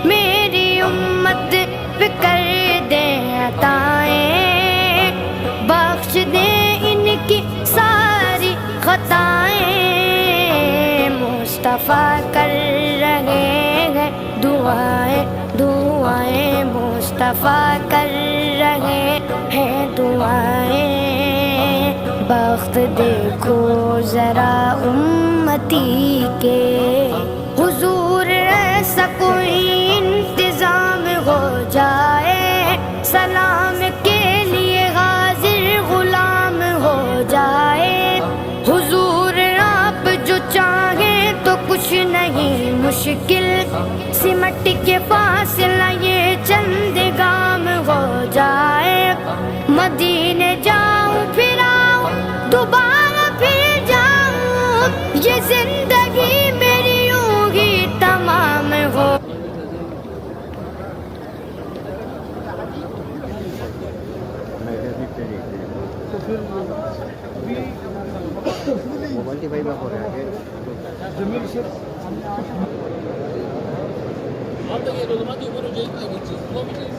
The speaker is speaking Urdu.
میری امت پہ کر دے عطائیں، بخش دے ان کی ساری خطائیں، مصطفیٰ کر رہے ہیں دعائیں دعائیں، مصطفیٰ کر رہے ہیں دعائیں، بخت دیکھو ذرا امتی کے، حضور ایسا کوئی انتظام ہو جائے، سلام کے لیے حاضر غلام ہو جائے، حضور آپ جو چاہیں تو کچھ نہیں مشکل، سمٹ کے فاصلہ یہ چند گام ہو جائے، مدینے جاؤں پھر آؤں دوبارہ پھر جاؤں، یہ زندگی میری یوں ہی تمام ہو۔ Altta gel o zaman, öbürü Ceyhun'a geçeceğiz.